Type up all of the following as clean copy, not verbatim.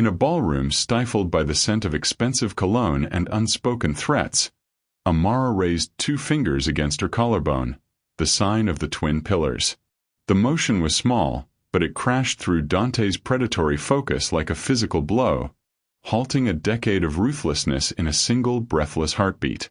In a ballroom stifled by the scent of expensive cologne and unspoken threats, Amara raised 2 fingers against her collarbone, the sign of the twin pillars. The motion was small, but it crashed through Dante's predatory focus like a physical blow, halting a decade of ruthlessness in a single breathless heartbeat.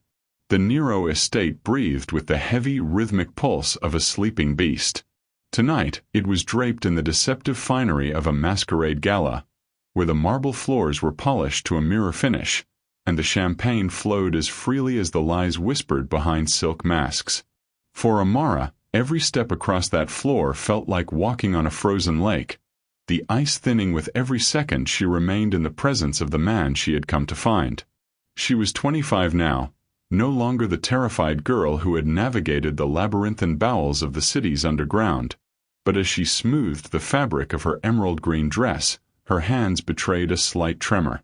The Nero estate breathed with the heavy, rhythmic pulse of a sleeping beast. Tonight, it was draped in the deceptive finery of a masquerade gala, where the marble floors were polished to a mirror finish, and the champagne flowed as freely as the lies whispered behind silk masks. For Amara, every step across that floor felt like walking on a frozen lake, the ice thinning with every second she remained in the presence of the man she had come to find. She was 25 now, no longer the terrified girl who had navigated the labyrinthine bowels of the city's underground, but as she smoothed the fabric of her emerald green dress, her hands betrayed a slight tremor.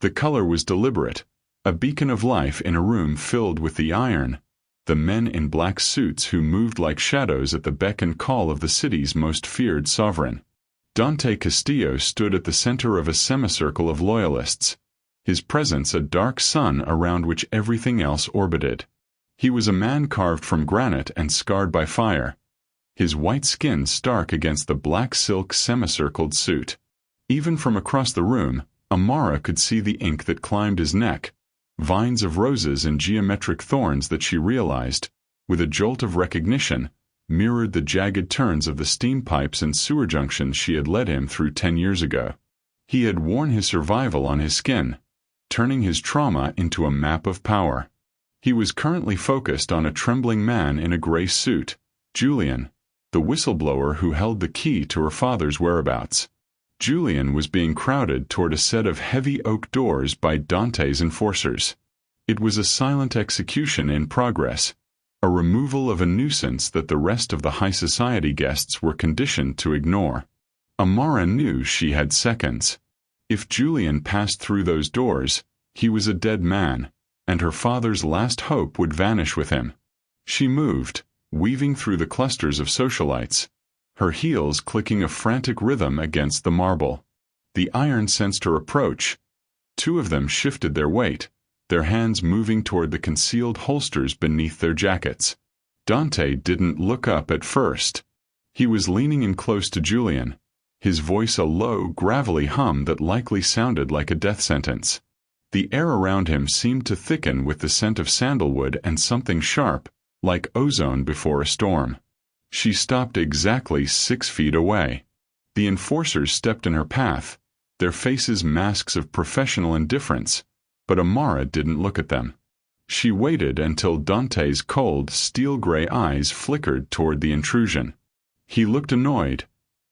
The color was deliberate, a beacon of life in a room filled with the iron, the men in black suits who moved like shadows at the beck and call of the city's most feared sovereign. Dante Castillo stood at the center of a semicircle of loyalists, his presence a dark sun around which everything else orbited. He was a man carved from granite and scarred by fire, his white skin stark against the black silk semicircled suit. Even from across the room, Amara could see the ink that climbed his neck, vines of roses and geometric thorns that she realized, with a jolt of recognition, mirrored the jagged turns of the steam pipes and sewer junctions she had led him through 10 years ago. He had worn his survival on his skin, turning his trauma into a map of power. He was currently focused on a trembling man in a gray suit, Julian, the whistleblower who held the key to her father's whereabouts. Julian was being crowded toward a set of heavy oak doors by Dante's enforcers. It was a silent execution in progress, a removal of a nuisance that the rest of the high society guests were conditioned to ignore. Amara knew she had seconds. If Julian passed through those doors, he was a dead man, and her father's last hope would vanish with him. She moved, weaving through the clusters of socialites, her heels clicking a frantic rhythm against the marble. The iron sensed her approach. 2 of them shifted their weight, their hands moving toward the concealed holsters beneath their jackets. Dante didn't look up at first. He was leaning in close to Julian, his voice a low, gravelly hum that likely sounded like a death sentence. The air around him seemed to thicken with the scent of sandalwood and something sharp, like ozone before a storm. She stopped exactly 6 feet away. The enforcers stepped in her path, their faces masks of professional indifference, but Amara didn't look at them. She waited until Dante's cold, steel-gray eyes flickered toward the intrusion. He looked annoyed,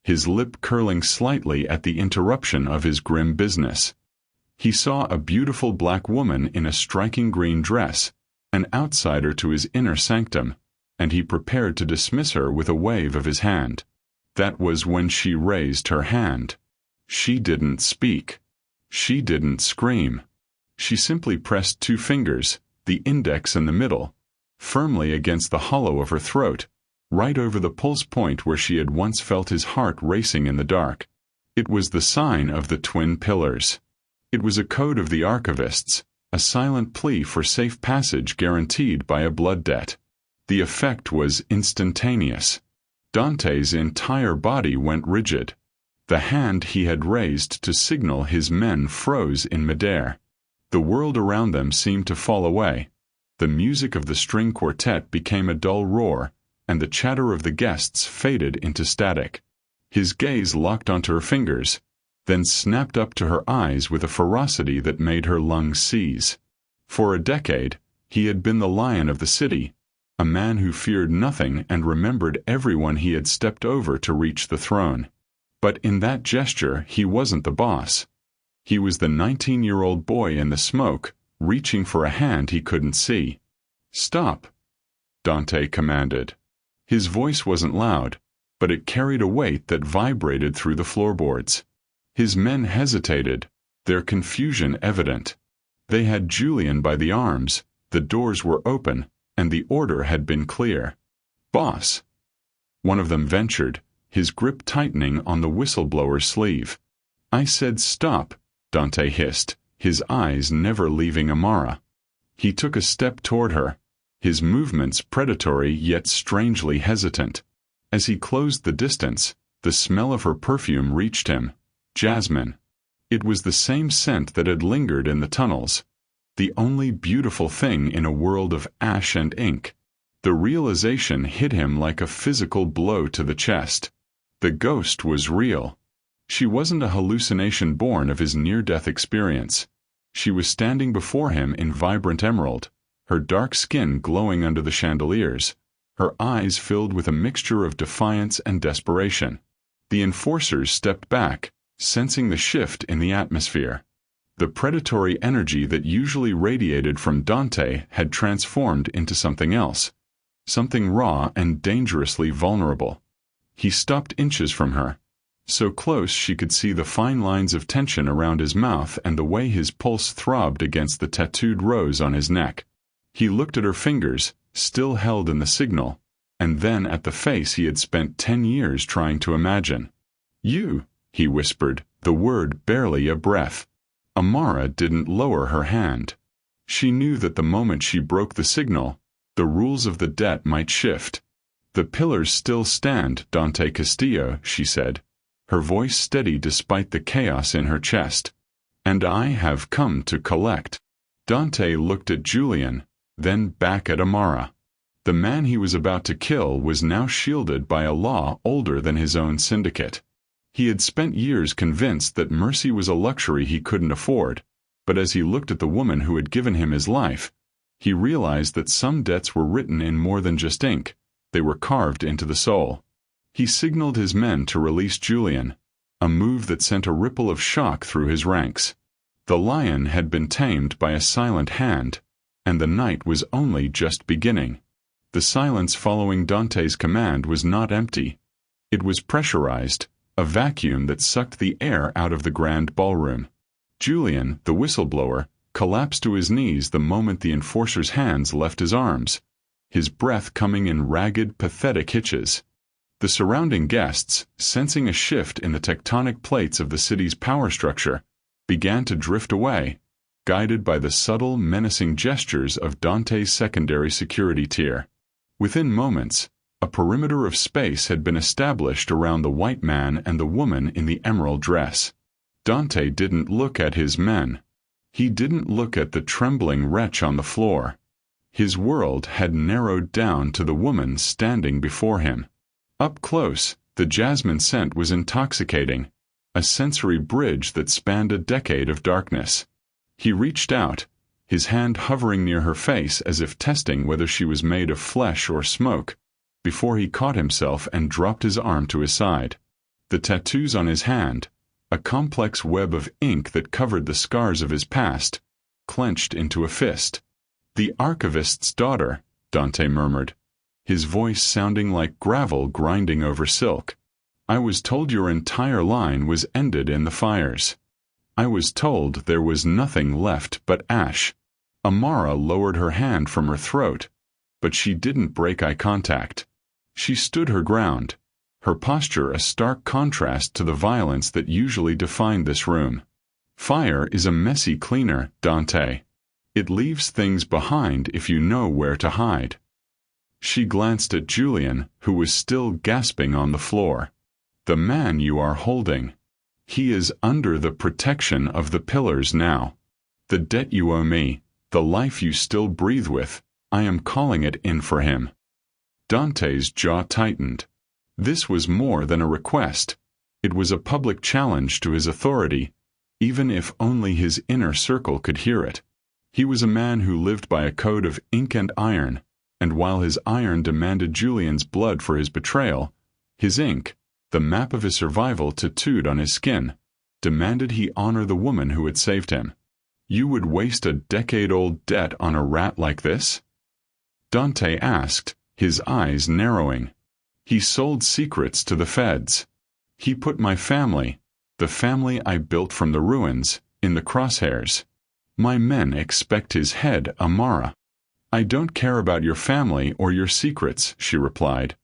his lip curling slightly at the interruption of his grim business. He saw a beautiful black woman in a striking green dress, an outsider to his inner sanctum, and he prepared to dismiss her with a wave of his hand. That was when she raised her hand. She didn't speak. She didn't scream. She simply pressed 2 fingers, the index and the middle, firmly against the hollow of her throat, right over the pulse point where she had once felt his heart racing in the dark. It was the sign of the twin pillars. It was a code of the archivists, a silent plea for safe passage guaranteed by a blood debt. The effect was instantaneous. Dante's entire body went rigid. The hand he had raised to signal his men froze in midair. The world around them seemed to fall away. The music of the string quartet became a dull roar, and the chatter of the guests faded into static. His gaze locked onto her fingers, then snapped up to her eyes with a ferocity that made her lungs seize. For a decade, he had been the lion of the city, a man who feared nothing and remembered everyone he had stepped over to reach the throne. But in that gesture, he wasn't the boss. He was the 19-year-old boy in the smoke, reaching for a hand he couldn't see. "Stop," Dante commanded. His voice wasn't loud, but it carried a weight that vibrated through the floorboards. His men hesitated, their confusion evident. They had Julian by the arms, the doors were open, and the order had been clear. "Boss," one of them ventured, his grip tightening on the whistleblower's sleeve. "I said stop," Dante hissed, his eyes never leaving Amara. He took a step toward her, his movements predatory yet strangely hesitant. As he closed the distance, the smell of her perfume reached him. Jasmine. It was the same scent that had lingered in the tunnels. The only beautiful thing in a world of ash and ink. The realization hit him like a physical blow to the chest. The ghost was real. She wasn't a hallucination born of his near-death experience. She was standing before him in vibrant emerald, her dark skin glowing under the chandeliers, her eyes filled with a mixture of defiance and desperation. The enforcers stepped back, sensing the shift in the atmosphere. The predatory energy that usually radiated from Dante had transformed into something else, something raw and dangerously vulnerable. He stopped inches from her, so close she could see the fine lines of tension around his mouth and the way his pulse throbbed against the tattooed rose on his neck. He looked at her fingers, still held in the signal, and then at the face he had spent 10 years trying to imagine. "You," he whispered, the word barely a breath. Amara didn't lower her hand. She knew that the moment she broke the signal, the rules of the debt might shift. "The pillars still stand, Dante Castillo," she said, her voice steady despite the chaos in her chest. "And I have come to collect." Dante looked at Julian, then back at Amara. The man he was about to kill was now shielded by a law older than his own syndicate. He had spent years convinced that mercy was a luxury he couldn't afford, but as he looked at the woman who had given him his life, he realized that some debts were written in more than just ink, they were carved into the soul. He signaled his men to release Julian, a move that sent a ripple of shock through his ranks. The lion had been tamed by a silent hand, and the night was only just beginning. The silence following Dante's command was not empty. It was pressurized, a vacuum that sucked the air out of the grand ballroom. Julian, the whistleblower, collapsed to his knees the moment the enforcer's hands left his arms, his breath coming in ragged, pathetic hitches. The surrounding guests, sensing a shift in the tectonic plates of the city's power structure, began to drift away, guided by the subtle, menacing gestures of Dante's secondary security tier. Within moments, a perimeter of space had been established around the white man and the woman in the emerald dress. Dante didn't look at his men. He didn't look at the trembling wretch on the floor. His world had narrowed down to the woman standing before him. Up close, the jasmine scent was intoxicating, a sensory bridge that spanned a decade of darkness. He reached out, his hand hovering near her face as if testing whether she was made of flesh or smoke, before he caught himself and dropped his arm to his side. The tattoos on his hand, a complex web of ink that covered the scars of his past, clenched into a fist. "The archivist's daughter," Dante murmured, his voice sounding like gravel grinding over silk. "I was told your entire line was ended in the fires. I was told there was nothing left but ash." Amara lowered her hand from her throat, but she didn't break eye contact. She stood her ground, her posture a stark contrast to the violence that usually defined this room. "Fire is a messy cleaner, Dante. It leaves things behind if you know where to hide." She glanced at Julian, who was still gasping on the floor. "The man you are holding. He is under the protection of the pillars now. The debt you owe me, the life you still breathe with, I am calling it in for him." Dante's jaw tightened. This was more than a request. It was a public challenge to his authority, even if only his inner circle could hear it. He was a man who lived by a code of ink and iron, and while his iron demanded Julian's blood for his betrayal, his ink, the map of his survival tattooed on his skin, demanded he honor the woman who had saved him. "You would waste a decade-old debt on a rat like this?" Dante asked, his eyes narrowing. "He sold secrets to the feds. He put my family, the family I built from the ruins, in the crosshairs. My men expect his head, Amara." "I don't care about your family or your secrets," she replied,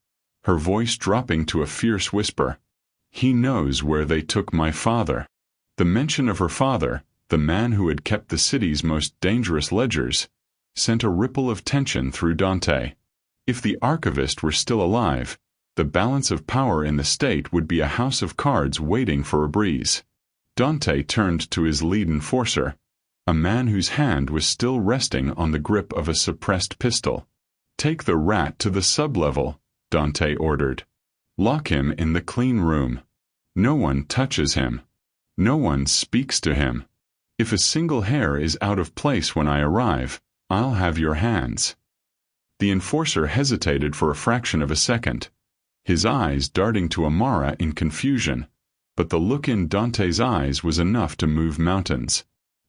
her voice dropping to a fierce whisper. "He knows where they took my father." The mention of her father, the man who had kept the city's most dangerous ledgers, sent a ripple of tension through Dante. If the archivist were still alive, the balance of power in the state would be a house of cards waiting for a breeze. Dante turned to his lead enforcer, a man whose hand was still resting on the grip of a suppressed pistol. "Take the rat to the sublevel," Dante ordered. "Lock him in the clean room. No one touches him. No one speaks to him. If a single hair is out of place when I arrive, I'll have your hands." The enforcer hesitated for a fraction of a second, his eyes darting to Amara in confusion, but the look in Dante's eyes was enough to move mountains.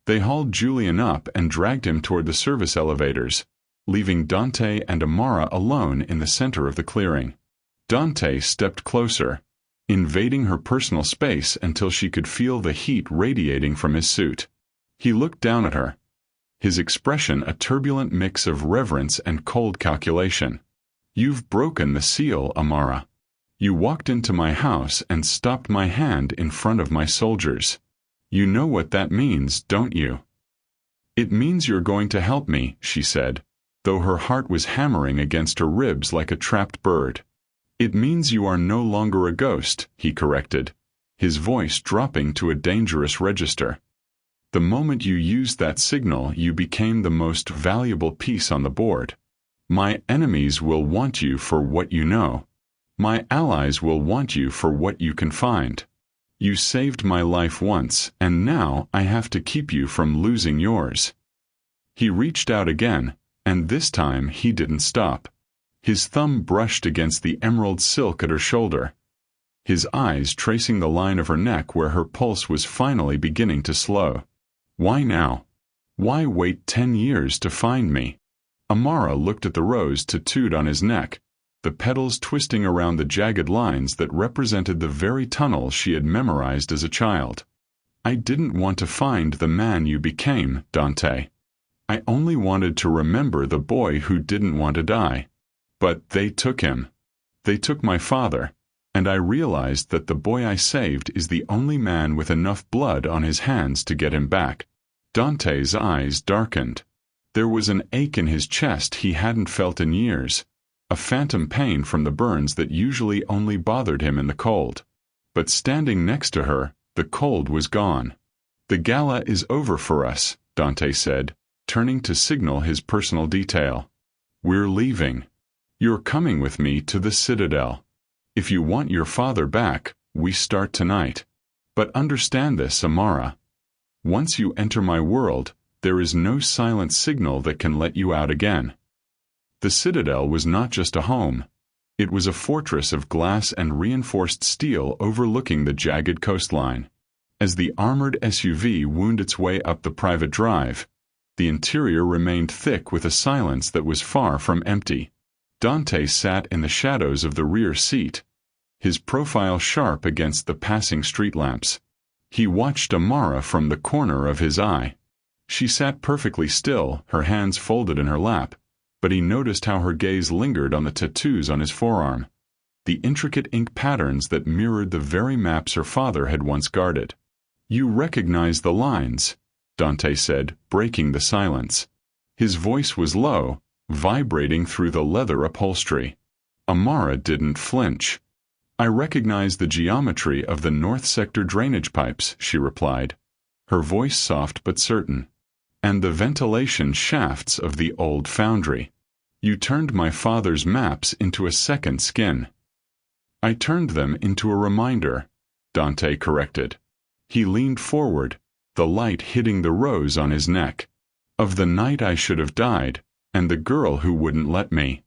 They hauled Julian up and dragged him toward the service elevators, leaving Dante and Amara alone in the center of the clearing. Dante stepped closer, invading her personal space until she could feel the heat radiating from his suit. He looked down at her, his expression a turbulent mix of reverence and cold calculation. "You've broken the seal, Amara. You walked into my house and stopped my hand in front of my soldiers. You know what that means, don't you?" "It means you're going to help me," she said, though her heart was hammering against her ribs like a trapped bird. "It means you are no longer a ghost," he corrected, his voice dropping to a dangerous register. "The moment you used that signal, you became the most valuable piece on the board. My enemies will want you for what you know. My allies will want you for what you can find. You saved my life once, and now I have to keep you from losing yours." He reached out again, and this time he didn't stop. His thumb brushed against the emerald silk at her shoulder, his eyes tracing the line of her neck where her pulse was finally beginning to slow. "Why now? Why wait 10 years to find me?" Amara looked at the rose tattooed on his neck, the petals twisting around the jagged lines that represented the very tunnel she had memorized as a child. "I didn't want to find the man you became, Dante. I only wanted to remember the boy who didn't want to die. But they took him. They took my father, and I realized that the boy I saved is the only man with enough blood on his hands to get him back." Dante's eyes darkened. There was an ache in his chest he hadn't felt in years, a phantom pain from the burns that usually only bothered him in the cold. But standing next to her, the cold was gone. "The gala is over for us," Dante said, turning to signal his personal detail. "We're leaving. You're coming with me to the Citadel. If you want your father back, we start tonight. But understand this, Amara. Once you enter my world, there is no silent signal that can let you out again." The Citadel was not just a home. It was a fortress of glass and reinforced steel overlooking the jagged coastline. As the armored SUV wound its way up the private drive, the interior remained thick with a silence that was far from empty. Dante sat in the shadows of the rear seat, his profile sharp against the passing street lamps. He watched Amara from the corner of his eye. She sat perfectly still, her hands folded in her lap, but he noticed how her gaze lingered on the tattoos on his forearm, the intricate ink patterns that mirrored the very maps her father had once guarded. "You recognize the lines," Dante said, breaking the silence. His voice was low, vibrating through the leather upholstery. Amara didn't flinch. "I recognize the geometry of the North Sector drainage pipes," she replied, her voice soft but certain. "And the ventilation shafts of the old foundry. You turned my father's maps into a second skin." "I turned them into a reminder," Dante corrected. He leaned forward, the light hitting the rose on his neck. "Of the night I should have died, and the girl who wouldn't let me.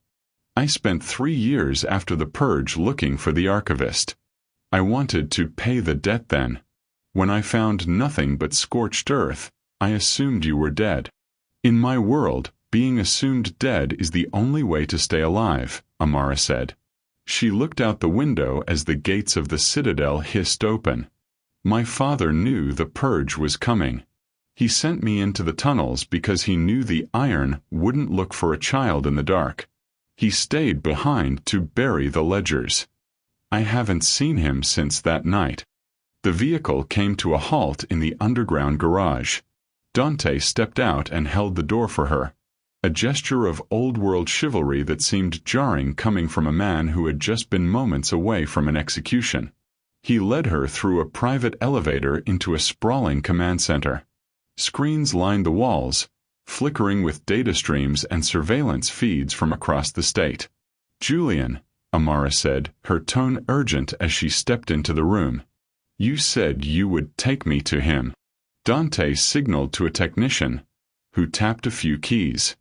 I spent 3 years after the purge looking for the archivist. I wanted to pay the debt then. When I found nothing but scorched earth, I assumed you were dead. In my world, being assumed dead is the only way to stay alive," Amara said. She looked out the window as the gates of the Citadel hissed open. "My father knew the purge was coming. He sent me into the tunnels because he knew the iron wouldn't look for a child in the dark. He stayed behind to bury the ledgers. I haven't seen him since that night." The vehicle came to a halt in the underground garage. Dante stepped out and held the door for her, a gesture of old-world chivalry that seemed jarring coming from a man who had just been moments away from an execution. He led her through a private elevator into a sprawling command center. Screens lined the walls, flickering with data streams and surveillance feeds from across the state. "Julian," Amara said, her tone urgent as she stepped into the room. "You said you would take me to him." Dante signaled to a technician, who tapped a few keys.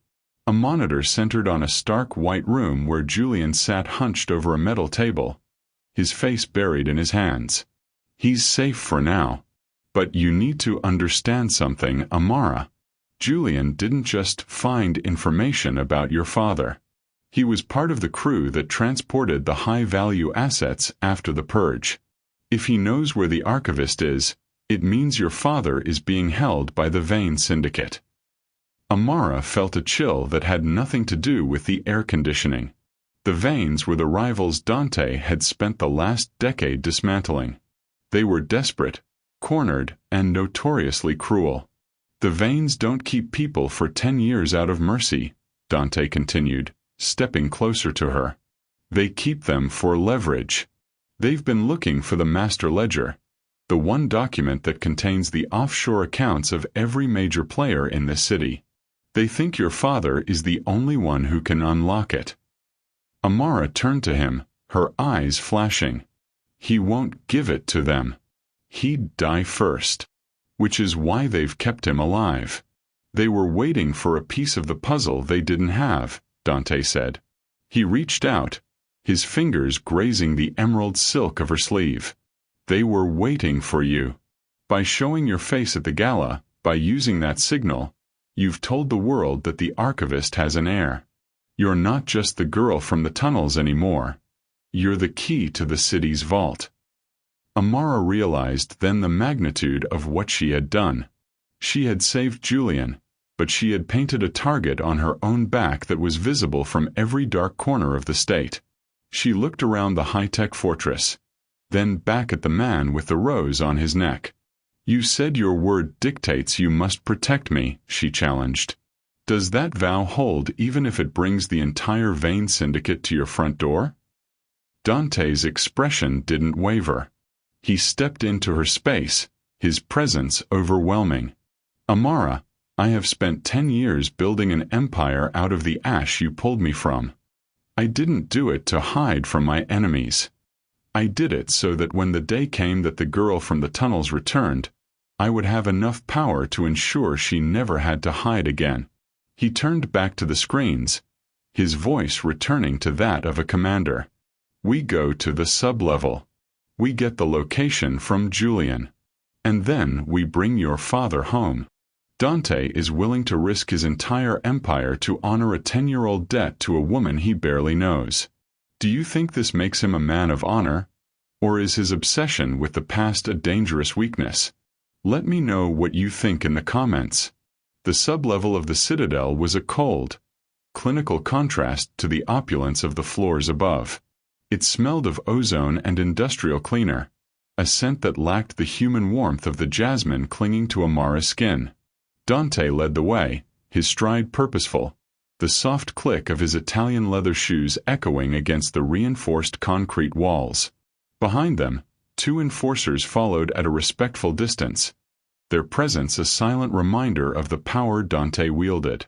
A monitor centered on a stark white room where Julian sat hunched over a metal table, his face buried in his hands. "He's safe for now. But you need to understand something, Amara. Julian didn't just find information about your father. He was part of the crew that transported the high-value assets after the purge. If he knows where the archivist is, it means your father is being held by the Vane Syndicate." Amara felt a chill that had nothing to do with the air conditioning. The Vanes were the rivals Dante had spent the last decade dismantling. They were desperate, cornered, and notoriously cruel. "The Vanes don't keep people for 10 years out of mercy," Dante continued, stepping closer to her. "They keep them for leverage. They've been looking for the master ledger, the one document that contains the offshore accounts of every major player in this city. They think your father is the only one who can unlock it." Amara turned to him, her eyes flashing. "He won't give it to them. He'd die first. Which is why they've kept him alive. They were waiting for a piece of the puzzle they didn't have," Dante said. He reached out, his fingers grazing the emerald silk of her sleeve. "They were waiting for you. By showing your face at the gala, by using that signal, you've told the world that the archivist has an heir. You're not just the girl from the tunnels anymore. You're the key to the city's vault." Amara realized then the magnitude of what she had done. She had saved Julian, but she had painted a target on her own back that was visible from every dark corner of the state. She looked around the high-tech fortress, then back at the man with the rose on his neck. "You said your word dictates you must protect me," she challenged. "Does that vow hold even if it brings the entire Vane Syndicate to your front door?" Dante's expression didn't waver. He stepped into her space, his presence overwhelming. "Amara, I have spent 10 years building an empire out of the ash you pulled me from. I didn't do it to hide from my enemies. I did it so that when the day came that the girl from the tunnels returned, I would have enough power to ensure she never had to hide again." He turned back to the screens, his voice returning to that of a commander. "We go to the sub-level. We get the location from Julian. And then we bring your father home. Dante is willing to risk his entire empire to honor a 10-year-old debt to a woman he barely knows. Do you think this makes him a man of honor? Or is his obsession with the past a dangerous weakness? Let me know what you think in the comments." The sub-level of the Citadel was a cold, clinical contrast to the opulence of the floors above. It smelled of ozone and industrial cleaner, a scent that lacked the human warmth of the jasmine clinging to Amara's skin. Dante led the way, his stride purposeful, the soft click of his Italian leather shoes echoing against the reinforced concrete walls. Behind them, 2 enforcers followed at a respectful distance, their presence a silent reminder of the power Dante wielded.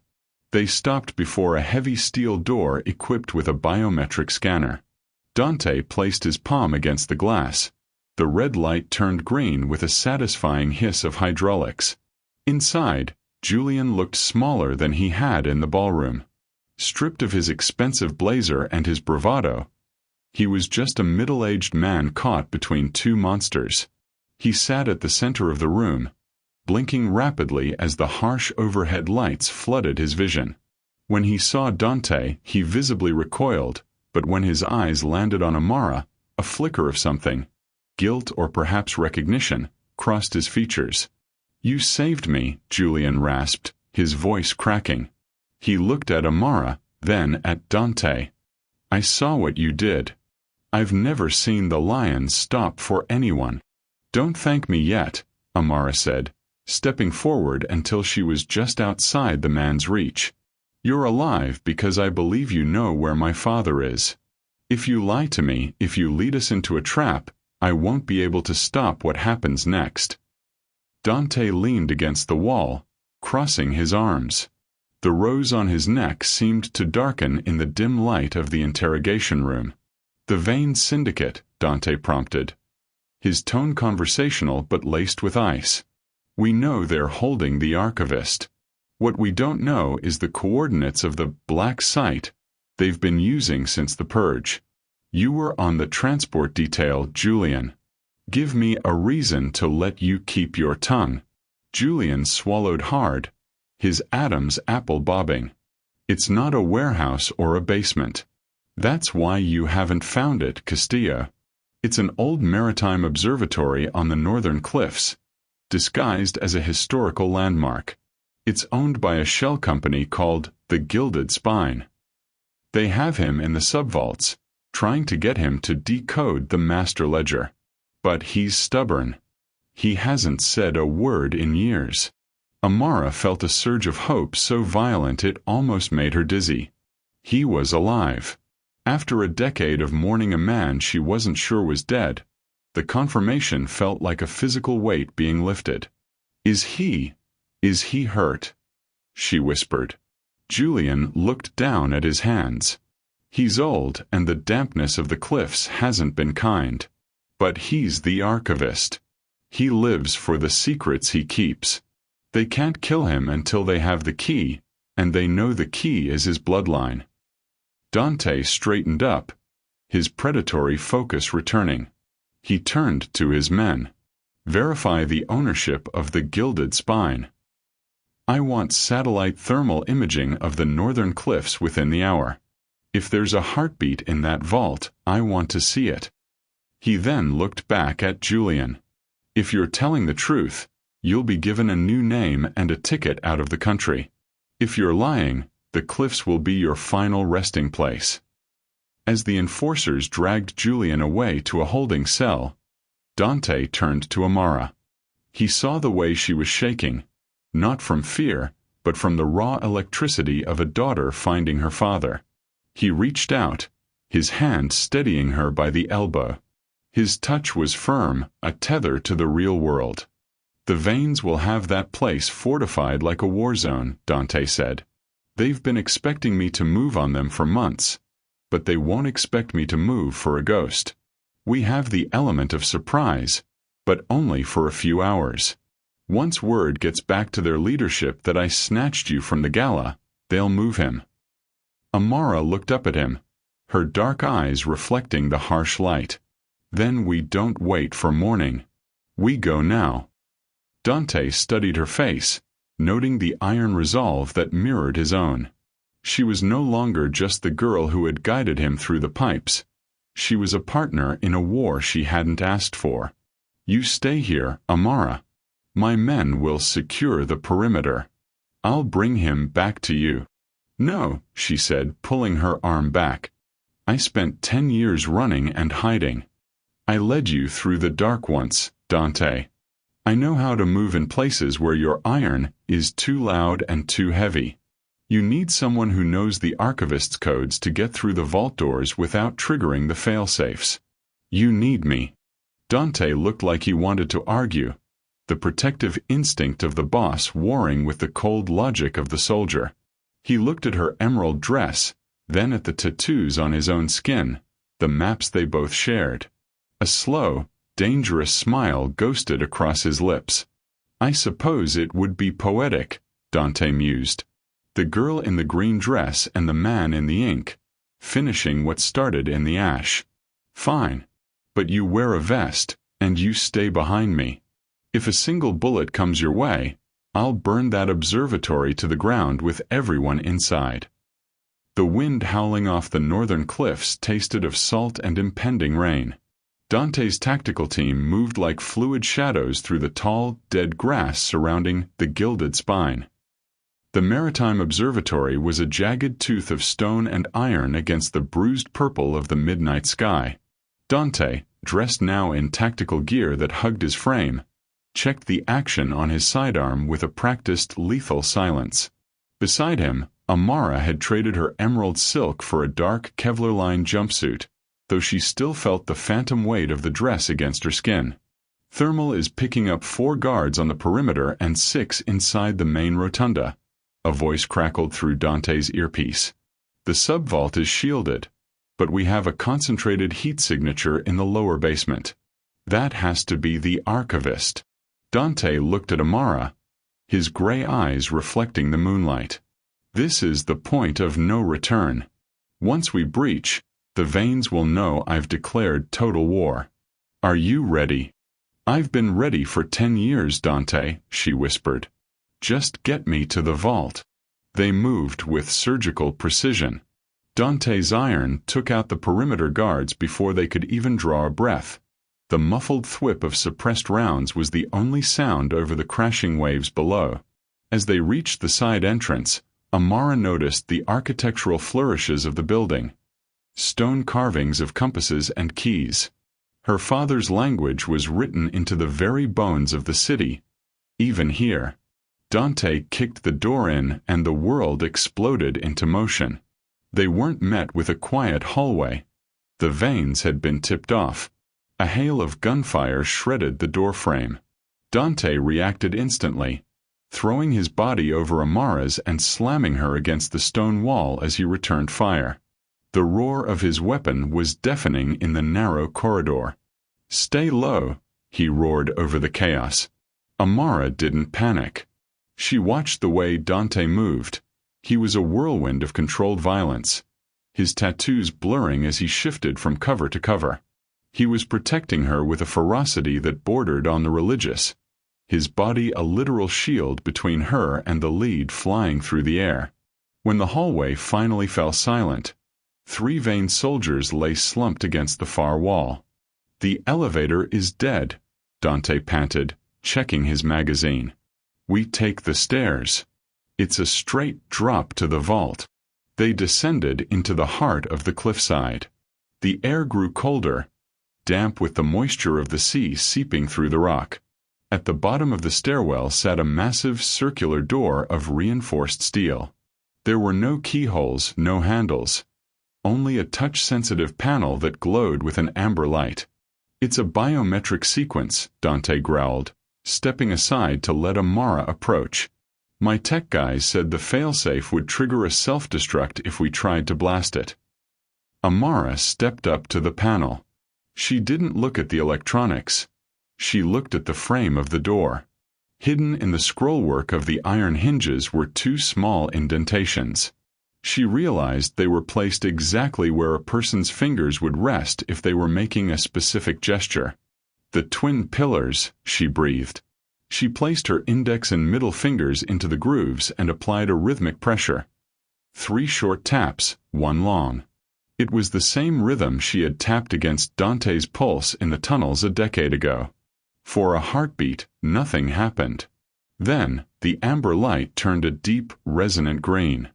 They stopped before a heavy steel door equipped with a biometric scanner. Dante placed his palm against the glass. The red light turned green with a satisfying hiss of hydraulics. Inside, Julian looked smaller than he had in the ballroom. Stripped of his expensive blazer and his bravado, he was just a middle-aged man caught between 2 monsters. He sat at the center of the room, blinking rapidly as the harsh overhead lights flooded his vision. When he saw Dante, he visibly recoiled, but when his eyes landed on Amara, a flicker of something, guilt or perhaps recognition, crossed his features. "You saved me," Julian rasped, his voice cracking. He looked at Amara, then at Dante. "I saw what you did. I've never seen the lions stop for anyone." Don't thank me yet, Amara said, stepping forward until she was just outside the man's reach. You're alive because I believe you know where my father is. If you lie to me, if you lead us into a trap, I won't be able to stop what happens next. Dante leaned against the wall, crossing his arms. The rose on his neck seemed to darken in the dim light of the interrogation room. The Vane Syndicate, Dante prompted. His tone conversational but laced with ice. We know they're holding the archivist. What we don't know is the coordinates of the black site they've been using since the purge. You were on the transport detail, Julian. Give me a reason to let you keep your tongue. Julian swallowed hard, his Adam's apple bobbing. It's not a warehouse or a basement. That's why you haven't found it, Castillo. It's an old maritime observatory on the northern cliffs, disguised as a historical landmark. It's owned by a shell company called the Gilded Spine. They have him in the subvaults, trying to get him to decode the master ledger. But he's stubborn. He hasn't said a word in years. Amara felt a surge of hope so violent it almost made her dizzy. He was alive. After a decade of mourning a man she wasn't sure was dead, the confirmation felt like a physical weight being lifted. Is he hurt? She whispered. Julian looked down at his hands. He's old, and the dampness of the cliffs hasn't been kind. But he's the archivist. He lives for the secrets he keeps. They can't kill him until they have the key, and they know the key is his bloodline. Dante straightened up, his predatory focus returning. He turned to his men. Verify the ownership of the Gilded Spine. I want satellite thermal imaging of the northern cliffs within the hour. If there's a heartbeat in that vault, I want to see it. He then looked back at Julian. If you're telling the truth, you'll be given a new name and a ticket out of the country. If you're lying, the cliffs will be your final resting place. As the enforcers dragged Julian away to a holding cell, Dante turned to Amara. He saw the way she was shaking, not from fear, but from the raw electricity of a daughter finding her father. He reached out, his hand steadying her by the elbow. His touch was firm, a tether to the real world. The Vanes will have that place fortified like a war zone, Dante said. They've been expecting me to move on them for months, but they won't expect me to move for a ghost. We have the element of surprise, but only for a few hours. Once word gets back to their leadership that I snatched you from the gala, they'll move him. Amara looked up at him, her dark eyes reflecting the harsh light. Then we don't wait for morning. We go now. Dante studied her face, noting the iron resolve that mirrored his own. She was no longer just the girl who had guided him through the pipes. She was a partner in a war she hadn't asked for. You stay here, Amara. My men will secure the perimeter. I'll bring him back to you. No, she said, pulling her arm back. I spent 10 years running and hiding. I led you through the dark once, Dante. I know how to move in places where your iron is too loud and too heavy. You need someone who knows the archivist's codes to get through the vault doors without triggering the failsafes. You need me. Dante looked like he wanted to argue, the protective instinct of the boss warring with the cold logic of the soldier. He looked at her emerald dress, then at the tattoos on his own skin, the maps they both shared. A slow, dangerous smile ghosted across his lips. I suppose it would be poetic, Dante mused. The girl in the green dress and the man in the ink, finishing what started in the ash. Fine. But you wear a vest, and you stay behind me. If a single bullet comes your way, I'll burn that observatory to the ground with everyone inside. The wind howling off the northern cliffs tasted of salt and impending rain. Dante's tactical team moved like fluid shadows through the tall, dead grass surrounding the Gilded Spine. The maritime observatory was a jagged tooth of stone and iron against the bruised purple of the midnight sky. Dante, dressed now in tactical gear that hugged his frame, checked the action on his sidearm with a practiced lethal silence. Beside him, Amara had traded her emerald silk for a dark Kevlar-lined jumpsuit, though she still felt the phantom weight of the dress against her skin. Thermal is picking up 4 guards on the perimeter and 6 inside the main rotunda, a voice crackled through Dante's earpiece. The subvault is shielded, but we have a concentrated heat signature in the lower basement. That has to be the archivist. Dante looked at Amara, his gray eyes reflecting the moonlight. This is the point of no return. Once we breach, the veins will know I've declared total war. Are you ready? I've been ready for 10 years, Dante, she whispered. Just get me to the vault. They moved with surgical precision. Dante's iron took out the perimeter guards before they could even draw a breath. The muffled thwip of suppressed rounds was the only sound over the crashing waves below. As they reached the side entrance, Amara noticed the architectural flourishes of the building. Stone carvings of compasses and keys. Her father's language was written into the very bones of the city. Even here. Dante kicked the door in and the world exploded into motion. They weren't met with a quiet hallway. The vanes had been tipped off. A hail of gunfire shredded the doorframe. Dante reacted instantly, throwing his body over Amara's and slamming her against the stone wall as he returned fire. The roar of his weapon was deafening in the narrow corridor. "Stay low," he roared over the chaos. Amara didn't panic. She watched the way Dante moved. He was a whirlwind of controlled violence, his tattoos blurring as he shifted from cover to cover. He was protecting her with a ferocity that bordered on the religious, his body a literal shield between her and the lead flying through the air. When the hallway finally fell silent, 3 veined soldiers lay slumped against the far wall. "The elevator is dead," Dante panted, checking his magazine. "We take the stairs. It's a straight drop to the vault." They descended into the heart of the cliffside. The air grew colder, damp with the moisture of the sea seeping through the rock. At the bottom of the stairwell sat a massive circular door of reinforced steel. There were no keyholes, no handles. Only a touch-sensitive panel that glowed with an amber light. "It's a biometric sequence," Dante growled, stepping aside to let Amara approach. "My tech guys said the failsafe would trigger a self-destruct if we tried to blast it." Amara stepped up to the panel. She didn't look at the electronics. She looked at the frame of the door. Hidden in the scrollwork of the iron hinges were 2 small indentations. She realized they were placed exactly where a person's fingers would rest if they were making a specific gesture. "The twin pillars," she breathed. She placed her index and middle fingers into the grooves and applied a rhythmic pressure. 3 short taps, 1 long. It was the same rhythm she had tapped against Dante's pulse in the tunnels a decade ago. For a heartbeat, nothing happened. Then, the amber light turned a deep, resonant green.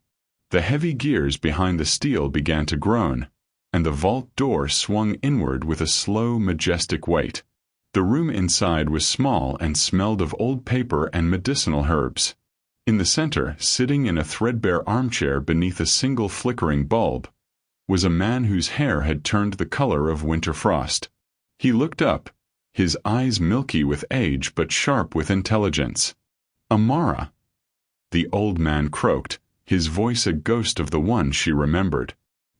The heavy gears behind the steel began to groan, and the vault door swung inward with a slow, majestic weight. The room inside was small and smelled of old paper and medicinal herbs. In the center, sitting in a threadbare armchair beneath a single flickering bulb, was a man whose hair had turned the color of winter frost. He looked up, his eyes milky with age but sharp with intelligence. "Amara," the old man croaked, his voice a ghost of the one she remembered.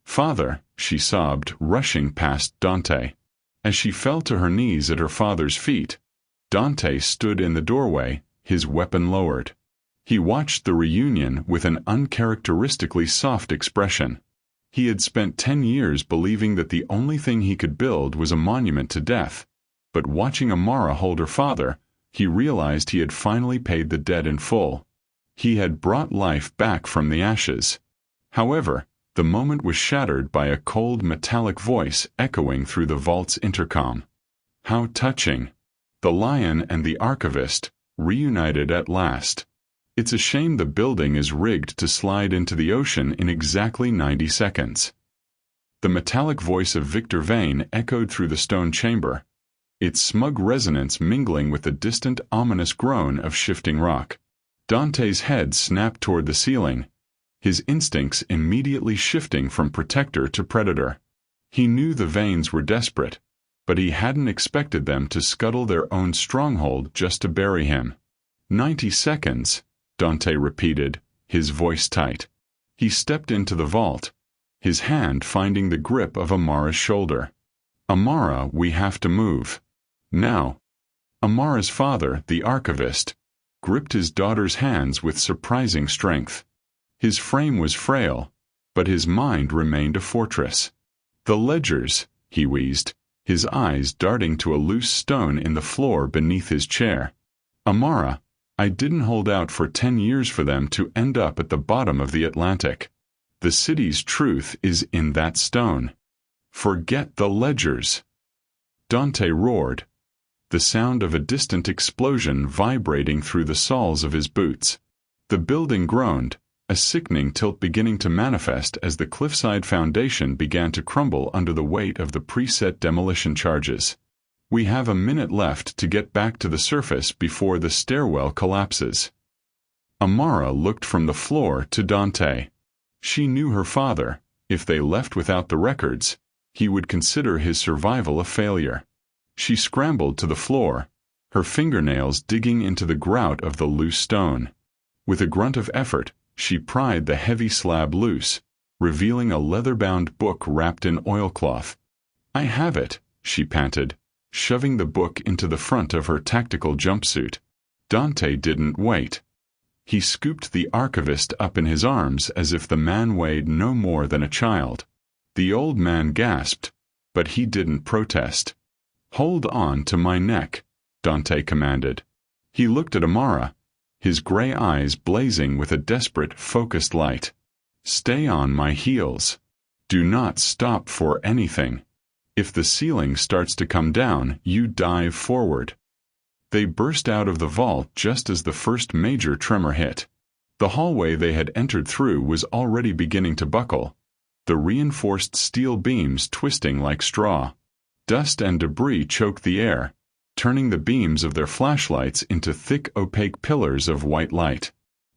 "Father," she sobbed, rushing past Dante. As she fell to her knees at her father's feet, Dante stood in the doorway, his weapon lowered. He watched the reunion with an uncharacteristically soft expression. He had spent 10 years believing that the only thing he could build was a monument to death, but watching Amara hold her father, he realized he had finally paid the debt in full. He had brought life back from the ashes. However, the moment was shattered by a cold metallic voice echoing through the vault's intercom. How touching! The lion and the archivist, reunited at last. It's a shame the building is rigged to slide into the ocean in exactly 90 seconds. The metallic voice of Victor Vane echoed through the stone chamber, its smug resonance mingling with the distant, ominous groan of shifting rock. Dante's head snapped toward the ceiling, his instincts immediately shifting from protector to predator. He knew the Vanes were desperate, but he hadn't expected them to scuttle their own stronghold just to bury him. 90 seconds, Dante repeated, his voice tight. He stepped into the vault, his hand finding the grip of Amara's shoulder. Amara, we have to move. Now. Amara's father, the archivist, gripped his daughter's hands with surprising strength. His frame was frail, but his mind remained a fortress. The ledgers, he wheezed, his eyes darting to a loose stone in the floor beneath his chair. Amara, I didn't hold out for 10 years for them to end up at the bottom of the Atlantic. The city's truth is in that stone. Forget the ledgers. Dante roared, the sound of a distant explosion vibrating through the soles of his boots. The building groaned, a sickening tilt beginning to manifest as the cliffside foundation began to crumble under the weight of the preset demolition charges. We have a minute left to get back to the surface before the stairwell collapses. Amara looked from the floor to Dante. She knew her father. If they left without the records, he would consider his survival a failure. She scrambled to the floor, her fingernails digging into the grout of the loose stone. With a grunt of effort, she pried the heavy slab loose, revealing a leather-bound book wrapped in oilcloth. I have it, she panted, shoving the book into the front of her tactical jumpsuit. Dante didn't wait. He scooped the archivist up in his arms as if the man weighed no more than a child. The old man gasped, but he didn't protest. Hold on to my neck, Dante commanded. He looked at Amara, his gray eyes blazing with a desperate, focused light. Stay on my heels. Do not stop for anything. If the ceiling starts to come down, you dive forward. They burst out of the vault just as the first major tremor hit. The hallway they had entered through was already beginning to buckle, the reinforced steel beams twisting like straw. Dust and debris choked the air, turning the beams of their flashlights into thick, opaque pillars of white light.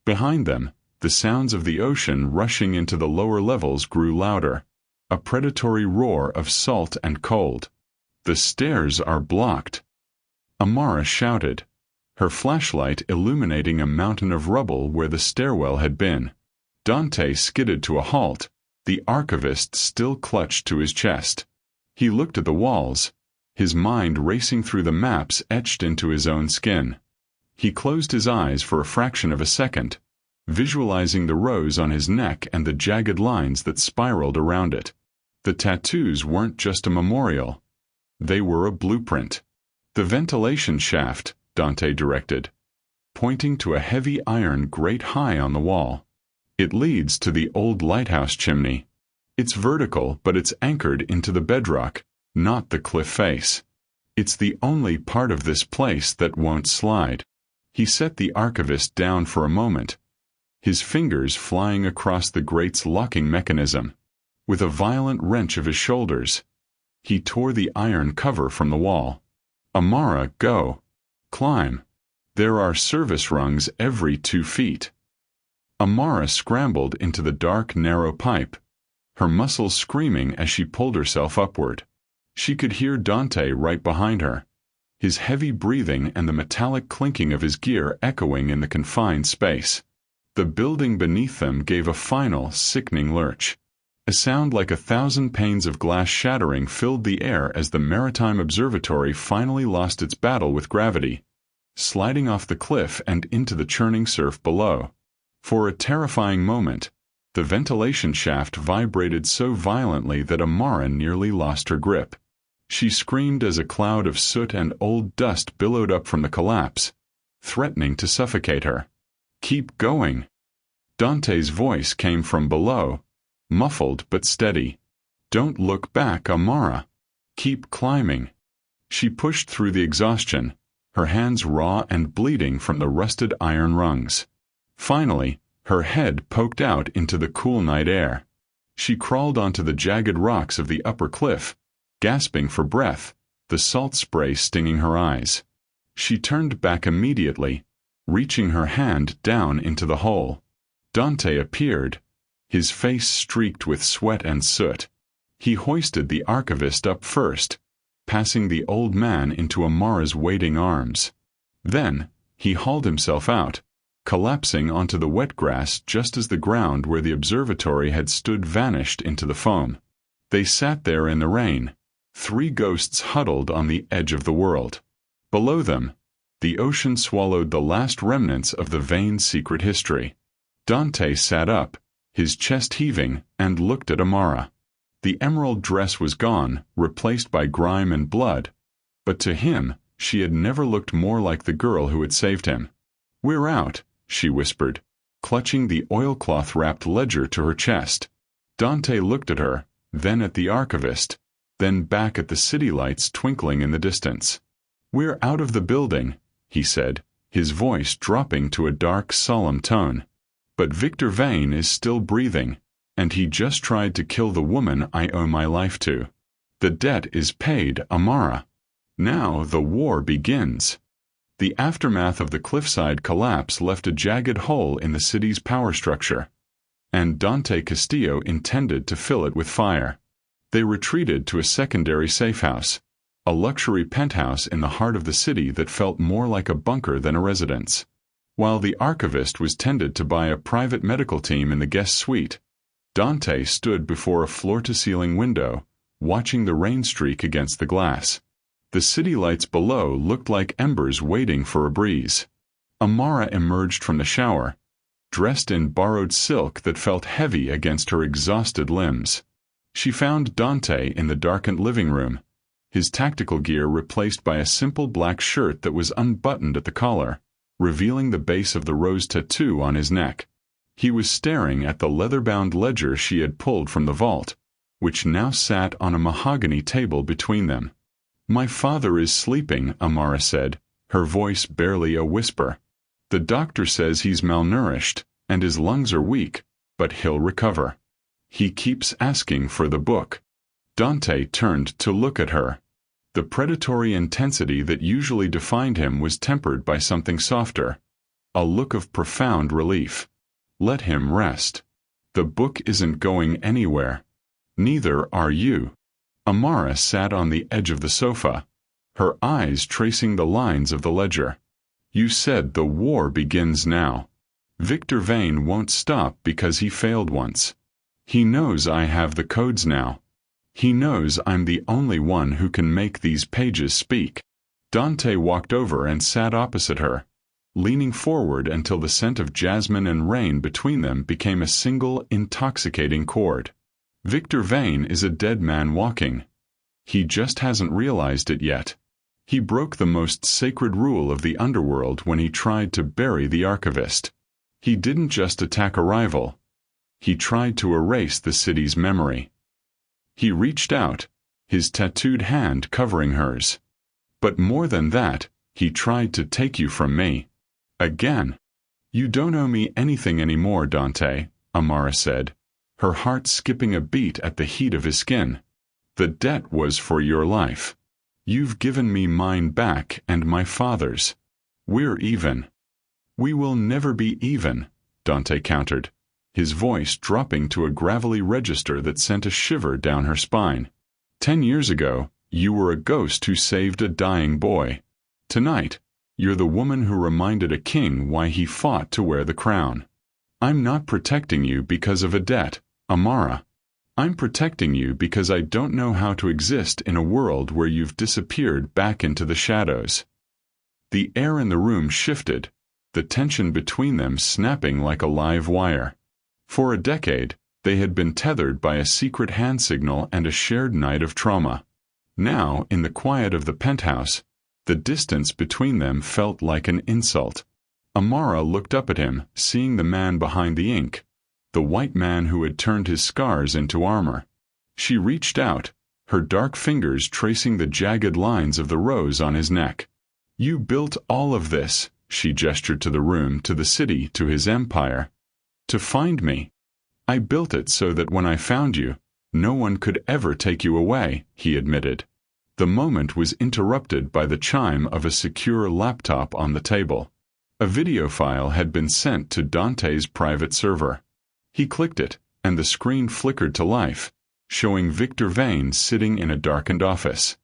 Behind them, the sounds of the ocean rushing into the lower levels grew louder, a predatory roar of salt and cold. The stairs are blocked. Amara shouted, her flashlight illuminating a mountain of rubble where the stairwell had been. Dante skidded to a halt, the archivist still clutched to his chest. He looked at the walls, his mind racing through the maps etched into his own skin. He closed his eyes for a fraction of a second, visualizing the rose on his neck and the jagged lines that spiraled around it. The tattoos weren't just a memorial. They were a blueprint. The ventilation shaft, Dante directed, pointing to a heavy iron grate high on the wall. It leads to the old lighthouse chimney. It's vertical, but it's anchored into the bedrock, not the cliff face. It's the only part of this place that won't slide. He set the archivist down for a moment, his fingers flying across the grate's locking mechanism. With a violent wrench of his shoulders, he tore the iron cover from the wall. Amara, go. Climb. There are service rungs every 2 feet. Amara scrambled into the dark, narrow pipe, her muscles screaming as she pulled herself upward. She could hear Dante right behind her, his heavy breathing and the metallic clinking of his gear echoing in the confined space. The building beneath them gave a final, sickening lurch. A sound like 1,000 panes of glass shattering filled the air as the Maritime Observatory finally lost its battle with gravity, sliding off the cliff and into the churning surf below. For a terrifying moment, the ventilation shaft vibrated so violently that Amara nearly lost her grip. She screamed as a cloud of soot and old dust billowed up from the collapse, threatening to suffocate her. Keep going. Dante's voice came from below, muffled but steady. Don't look back, Amara. Keep climbing. She pushed through the exhaustion, her hands raw and bleeding from the rusted iron rungs. Finally, her head poked out into the cool night air. She crawled onto the jagged rocks of the upper cliff, gasping for breath, the salt spray stinging her eyes. She turned back immediately, reaching her hand down into the hole. Dante appeared, his face streaked with sweat and soot. He hoisted the archivist up first, passing the old man into Amara's waiting arms. Then, he hauled himself out, collapsing onto the wet grass just as the ground where the observatory had stood vanished into the foam. They sat there in the rain, three ghosts huddled on the edge of the world. Below them, the ocean swallowed the last remnants of the vain secret history. Dante sat up, his chest heaving, and looked at Amara. The emerald dress was gone, replaced by grime and blood, but to him, she had never looked more like the girl who had saved him. "We're out," she whispered, clutching the oilcloth-wrapped ledger to her chest. Dante looked at her, then at the archivist, then back at the city lights twinkling in the distance. "We're out of the building," he said, his voice dropping to a dark, solemn tone. "But Victor Vane is still breathing, and he just tried to kill the woman I owe my life to. The debt is paid, Amara. Now the war begins." The aftermath of the cliffside collapse left a jagged hole in the city's power structure, and Dante Castillo intended to fill it with fire. They retreated to a secondary safe house, a luxury penthouse in the heart of the city that felt more like a bunker than a residence. While the archivist was tended to by a private medical team in the guest suite, Dante stood before a floor-to-ceiling window, watching the rain streak against the glass. The city lights below looked like embers waiting for a breeze. Amara emerged from the shower, dressed in borrowed silk that felt heavy against her exhausted limbs. She found Dante in the darkened living room, his tactical gear replaced by a simple black shirt that was unbuttoned at the collar, revealing the base of the rose tattoo on his neck. He was staring at the leather-bound ledger she had pulled from the vault, which now sat on a mahogany table between them. "My father is sleeping," Amara said, her voice barely a whisper. "The doctor says he's malnourished, and his lungs are weak, but he'll recover. He keeps asking for the book." Dante turned to look at her. The predatory intensity that usually defined him was tempered by something softer, a look of profound relief. "Let him rest. The book isn't going anywhere. Neither are you." Amara sat on the edge of the sofa, her eyes tracing the lines of the ledger. "You said the war begins now. Victor Vane won't stop because he failed once. He knows I have the codes now. He knows I'm the only one who can make these pages speak." Dante walked over and sat opposite her, leaning forward until the scent of jasmine and rain between them became a single, intoxicating chord. "Victor Vane is a dead man walking. He just hasn't realized it yet. He broke the most sacred rule of the underworld when he tried to bury the archivist. He didn't just attack a rival. He tried to erase the city's memory." He reached out, his tattooed hand covering hers. "But more than that, he tried to take you from me. Again." "You don't owe me anything anymore, Dante," Amara said, her heart skipping a beat at the heat of his skin. "The debt was for your life. You've given me mine back and my father's. We're even." "We will never be even," Dante countered, his voice dropping to a gravelly register that sent a shiver down her spine. 10 years ago, you were a ghost who saved a dying boy. Tonight, you're the woman who reminded a king why he fought to wear the crown. I'm not protecting you because of a debt, Amara. I'm protecting you because I don't know how to exist in a world where you've disappeared back into the shadows." The air in the room shifted, the tension between them snapping like a live wire. For a decade, they had been tethered by a secret hand signal and a shared night of trauma. Now, in the quiet of the penthouse, the distance between them felt like an insult. Amara looked up at him, seeing the man behind the ink, the white man who had turned his scars into armor. She reached out, her dark fingers tracing the jagged lines of the rose on his neck. "You built all of this," she gestured to the room, to the city, to his empire. "To find me. I built it so that when I found you, no one could ever take you away, he admitted. The moment was interrupted by the chime of a secure laptop on the table. A video file had been sent to Dante's private server. He clicked it, and the screen flickered to life, showing Victor Vane sitting in a darkened office.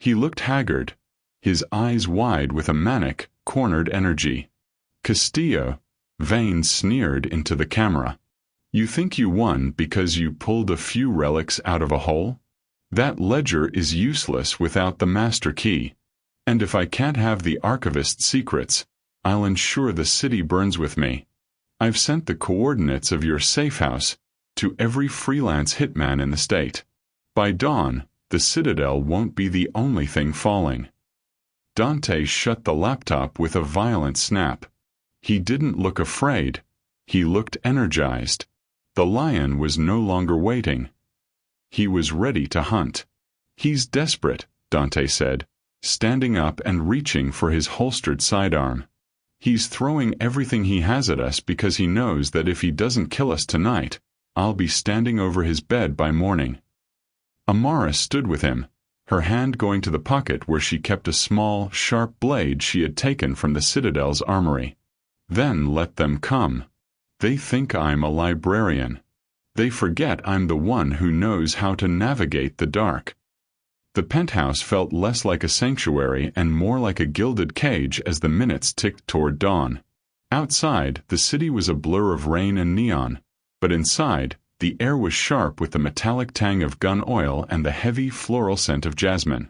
He looked haggard, his eyes wide with a manic, cornered energy. Castillo, Vane sneered into the camera. You think you won because you pulled a few relics out of a hole? That ledger is useless without the master key. And if I can't have the archivist's secrets, I'll ensure the city burns with me. I've sent the coordinates of your safe house to every freelance hitman in the state. By dawn, the Citadel won't be the only thing falling. Dante shut the laptop with a violent snap. He didn't look afraid. He looked energized. The lion was no longer waiting. He was ready to hunt. He's desperate, Dante said, standing up and reaching for his holstered sidearm. He's throwing everything he has at us because he knows that if he doesn't kill us tonight, I'll be standing over his bed by morning. Amara stood with him, her hand going to the pocket where she kept a small, sharp blade she had taken from the Citadel's armory. Then let them come. They think I'm a librarian. They forget I'm the one who knows how to navigate the dark. The penthouse felt less like a sanctuary and more like a gilded cage as the minutes ticked toward dawn. Outside, the city was a blur of rain and neon, but inside, the air was sharp with the metallic tang of gun oil and the heavy floral scent of jasmine.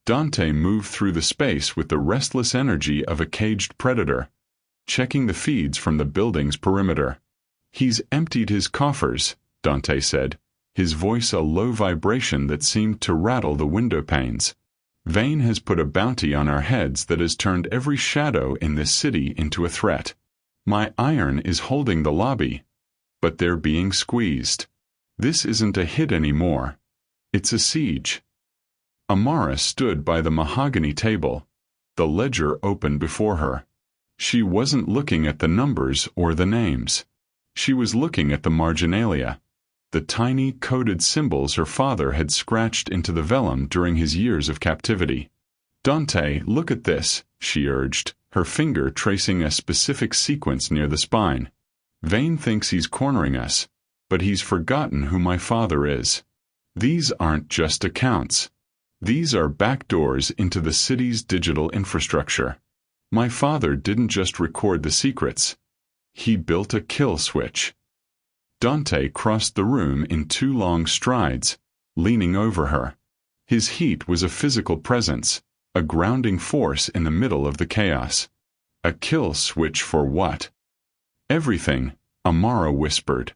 Dante moved through the space with the restless energy of a caged predator, checking the feeds from the building's perimeter. He's emptied his coffers, Dante said, his voice a low vibration that seemed to rattle the window panes. Vane has put a bounty on our heads that has turned every shadow in this city into a threat. My iron is holding the lobby, but they're being squeezed. This isn't a hit anymore. It's a siege. Amara stood by the mahogany table, the ledger open before her. She wasn't looking at the numbers or the names. She was looking at the marginalia, the tiny coded symbols her father had scratched into the vellum during his years of captivity. Dante, look at this, she urged, her finger tracing a specific sequence near the spine. Vane thinks he's cornering us, but he's forgotten who my father is. These aren't just accounts. These are backdoors into the city's digital infrastructure. My father didn't just record the secrets. He built a kill switch. Dante crossed the room in 2 long strides, leaning over her. His heat was a physical presence, a grounding force in the middle of the chaos. A kill switch for what? Everything, Amara whispered.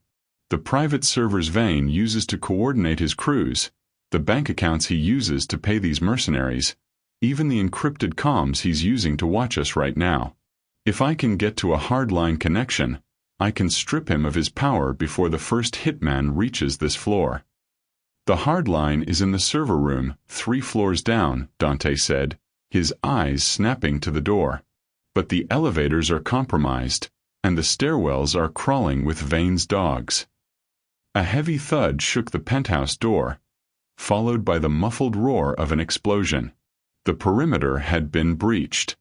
The private servers Vane uses to coordinate his crews, the bank accounts he uses to pay these mercenaries, even the encrypted comms he's using to watch us right now. If I can get to a hardline connection, I can strip him of his power before the first hitman reaches this floor. The hardline is in the server room, 3 floors down, Dante said, his eyes snapping to the door. But the elevators are compromised, and the stairwells are crawling with Vane's dogs. A heavy thud shook the penthouse door, followed by the muffled roar of an explosion. The perimeter had been breached.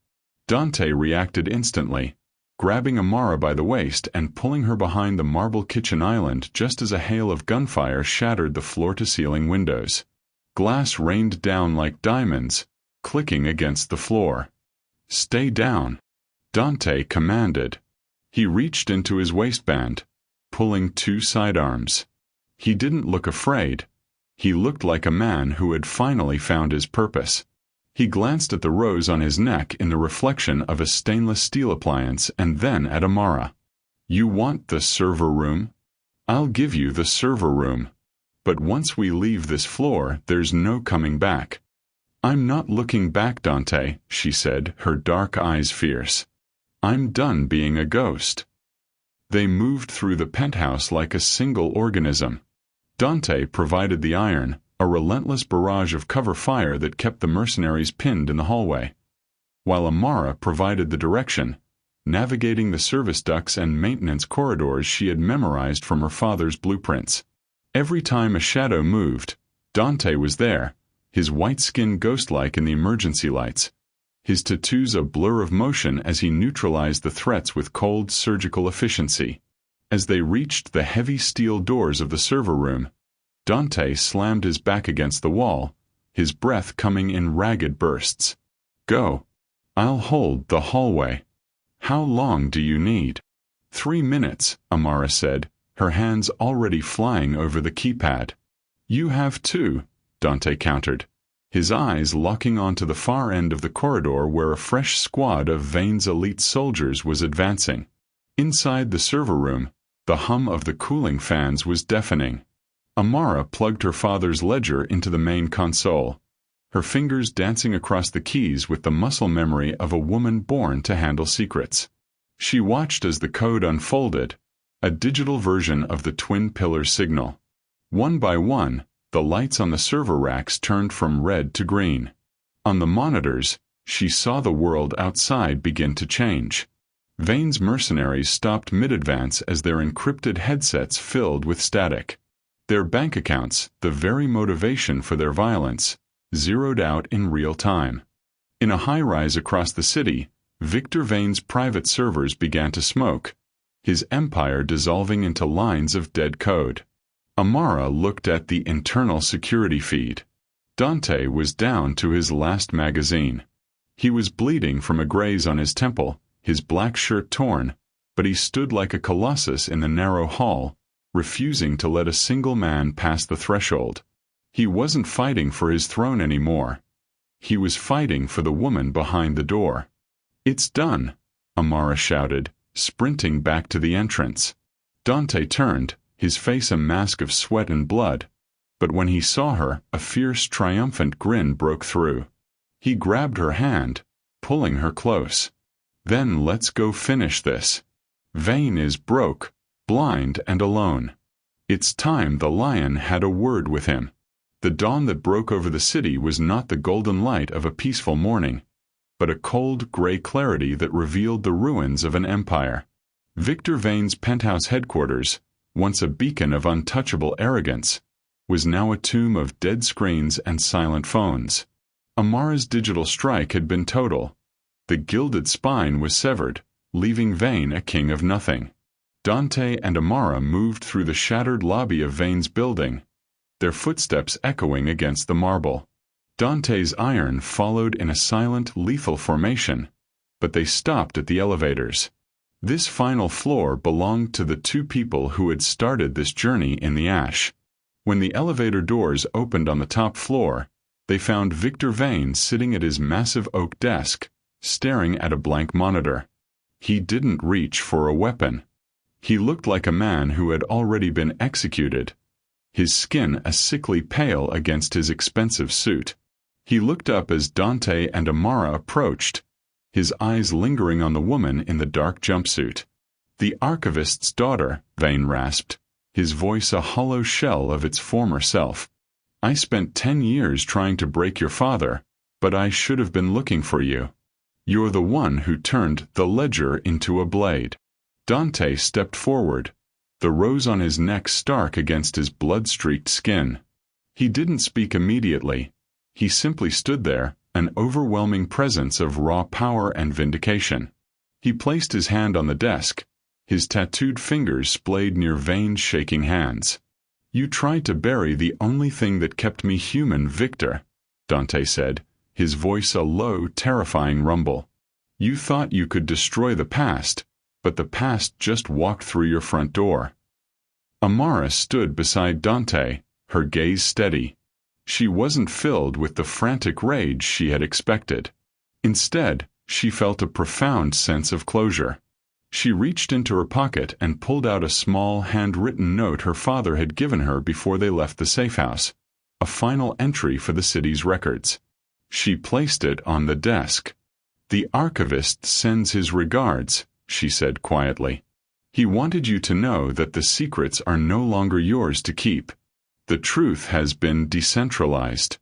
Dante reacted instantly, grabbing Amara by the waist and pulling her behind the marble kitchen island just as a hail of gunfire shattered the floor-to-ceiling windows. Glass rained down like diamonds, clicking against the floor. "Stay down," Dante commanded. He reached into his waistband, pulling 2 sidearms. He didn't look afraid. He looked like a man who had finally found his purpose. He glanced at the rose on his neck in the reflection of a stainless steel appliance and then at Amara. "You want the server room? I'll give you the server room. But once we leave this floor, there's no coming back." "I'm not looking back, Dante," she said, her dark eyes fierce. "I'm done being a ghost." They moved through the penthouse like a single organism. Dante provided the iron, a relentless barrage of cover fire that kept the mercenaries pinned in the hallway, while Amara provided the direction, navigating the service ducts and maintenance corridors she had memorized from her father's blueprints. Every time a shadow moved, Dante was there, his white skin ghost-like in the emergency lights, his tattoos a blur of motion as he neutralized the threats with cold surgical efficiency. As they reached the heavy steel doors of the server room, Dante slammed his back against the wall, his breath coming in ragged bursts. "Go. I'll hold the hallway. How long do you need?" 3 minutes, Amara said, her hands already flying over the keypad. "You have 2, Dante countered, his eyes locking onto the far end of the corridor where a fresh squad of Vane's elite soldiers was advancing. Inside the server room, the hum of the cooling fans was deafening. Amara plugged her father's ledger into the main console, her fingers dancing across the keys with the muscle memory of a woman born to handle secrets. She watched as the code unfolded, a digital version of the twin pillar signal. One by one, the lights on the server racks turned from red to green. On the monitors, she saw the world outside begin to change. Vane's mercenaries stopped mid-advance as their encrypted headsets filled with static. Their bank accounts, the very motivation for their violence, zeroed out in real time. In a high-rise across the city, Victor Vane's private servers began to smoke, his empire dissolving into lines of dead code. Amara looked at the internal security feed. Dante was down to his last magazine. He was bleeding from a graze on his temple, his black shirt torn, but he stood like a colossus in the narrow hall, refusing to let a single man pass the threshold. He wasn't fighting for his throne anymore. He was fighting for the woman behind the door. "It's done," Amara shouted, sprinting back to the entrance. Dante turned, his face a mask of sweat and blood, but when he saw her, a fierce, triumphant grin broke through. He grabbed her hand, pulling her close. "Then let's go finish this. Vane is broke, blind and alone. It's time the lion had a word with him." The dawn that broke over the city was not the golden light of a peaceful morning, but a cold gray clarity that revealed the ruins of an empire. Victor Vane's penthouse headquarters, once a beacon of untouchable arrogance, was now a tomb of dead screens and silent phones. Amara's digital strike had been total. The gilded spine was severed, leaving Vane a king of nothing. Dante and Amara moved through the shattered lobby of Vane's building, their footsteps echoing against the marble. Dante's iron followed in a silent, lethal formation, but they stopped at the elevators. This final floor belonged to the 2 people who had started this journey in the ash. When the elevator doors opened on the top floor, they found Victor Vane sitting at his massive oak desk, staring at a blank monitor. He didn't reach for a weapon. He looked like a man who had already been executed, his skin a sickly pale against his expensive suit. He looked up as Dante and Amara approached, his eyes lingering on the woman in the dark jumpsuit. "The archivist's daughter," Vane rasped, his voice a hollow shell of its former self. "I spent 10 years trying to break your father, but I should have been looking for you. You're the one who turned the ledger into a blade." Dante stepped forward, the rose on his neck stark against his blood-streaked skin. He didn't speak immediately. He simply stood there, an overwhelming presence of raw power and vindication. He placed his hand on the desk, his tattooed fingers splayed near Vane's shaking hands. "You tried to bury the only thing that kept me human, Victor," Dante said, his voice a low, terrifying rumble. "You thought you could destroy the past, but the past just walked through your front door." Amara stood beside Dante, her gaze steady. She wasn't filled with the frantic rage she had expected. Instead, she felt a profound sense of closure. She reached into her pocket and pulled out a small handwritten note her father had given her before they left the safe house, a final entry for the city's records. She placed it on the desk. "The archivist sends his regards," she said quietly. "He wanted you to know that the secrets are no longer yours to keep. The truth has been decentralized.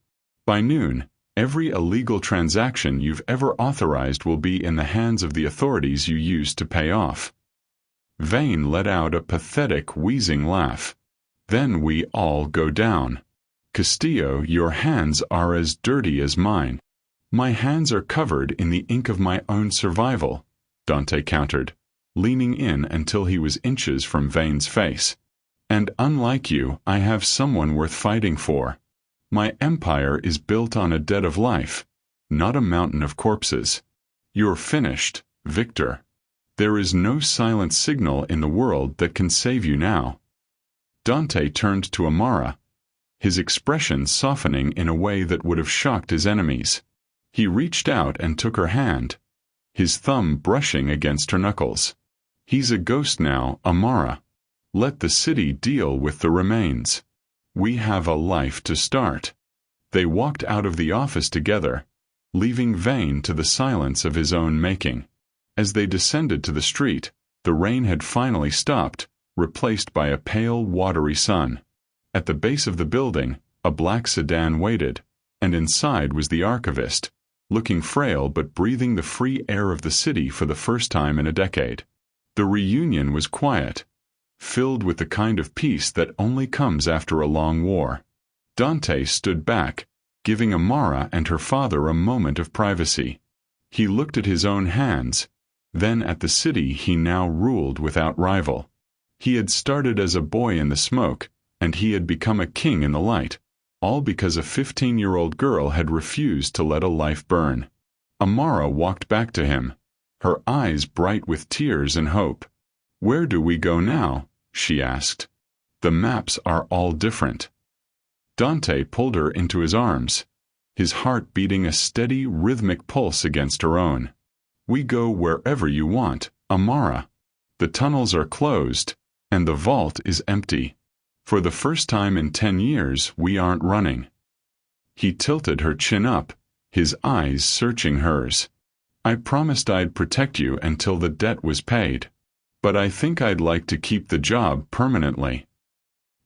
By noon, Every illegal transaction you've ever authorized will be in the hands of the authorities you used to pay off. Vane let out a pathetic, wheezing laugh. Then we all go down. Castillo, your hands are as dirty as mine. My hands are covered in the ink of my own survival, Dante countered, leaning in until he was inches from Vane's face. And unlike you, I have someone worth fighting for. My empire is built on a debt of life, not a mountain of corpses. You're finished, Victor. There is no silent signal in the world that can save you now. Dante turned to Amara, his expression softening in a way that would have shocked his enemies. He reached out and took her hand, his thumb brushing against her knuckles. He's a ghost now, Amara. Let the city deal with the remains. We have a life to start. They walked out of the office together, leaving Vane to the silence of his own making. As they descended to the street, the rain had finally stopped, replaced by a pale, watery sun. At the base of the building, a black sedan waited, and inside was the archivist, looking frail but breathing the free air of the city for the first time in a decade. The reunion was quiet, filled with the kind of peace that only comes after a long war. Dante stood back, giving Amara and her father a moment of privacy. He looked at his own hands, then at the city he now ruled without rival. He had started as a boy in the smoke, and he had become a king in the light, all because a 15-year-old girl had refused to let a life burn. Amara walked back to him, her eyes bright with tears and hope. "Where do we go now?" she asked. "The maps are all different." Dante pulled her into his arms, his heart beating a steady, rhythmic pulse against her own. "We go wherever you want, Amara. The tunnels are closed, and the vault is empty. For the first time in 10 years, we aren't running." He tilted her chin up, his eyes searching hers. "I promised I'd protect you until the debt was paid. But I think I'd like to keep the job permanently."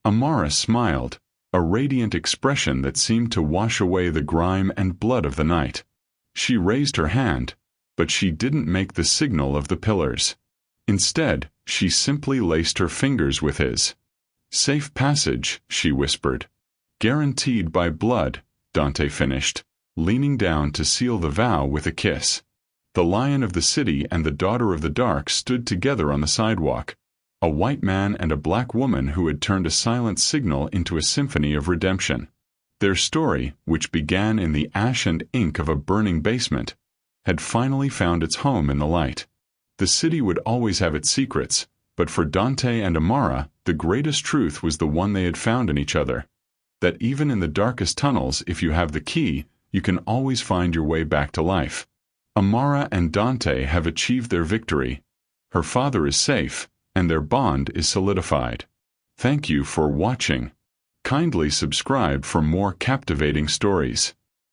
Amara smiled, a radiant expression that seemed to wash away the grime and blood of the night. She raised her hand, but she didn't make the signal of the pillars. Instead, she simply laced her fingers with his. "Safe passage," she whispered. "Guaranteed by blood," Dante finished, leaning down to seal the vow with a kiss. The Lion of the City and the Daughter of the Dark stood together on the sidewalk, a white man and a black woman who had turned a silent signal into a symphony of redemption. Their story, which began in the ash and ink of a burning basement, had finally found its home in the light. The city would always have its secrets, but for Dante and Amara, the greatest truth was the one they had found in each other, that even in the darkest tunnels, if you have the key, you can always find your way back to life. Amara and Dante have achieved their victory. Her father is safe, and their bond is solidified. Thank you for watching. Kindly subscribe for more captivating stories.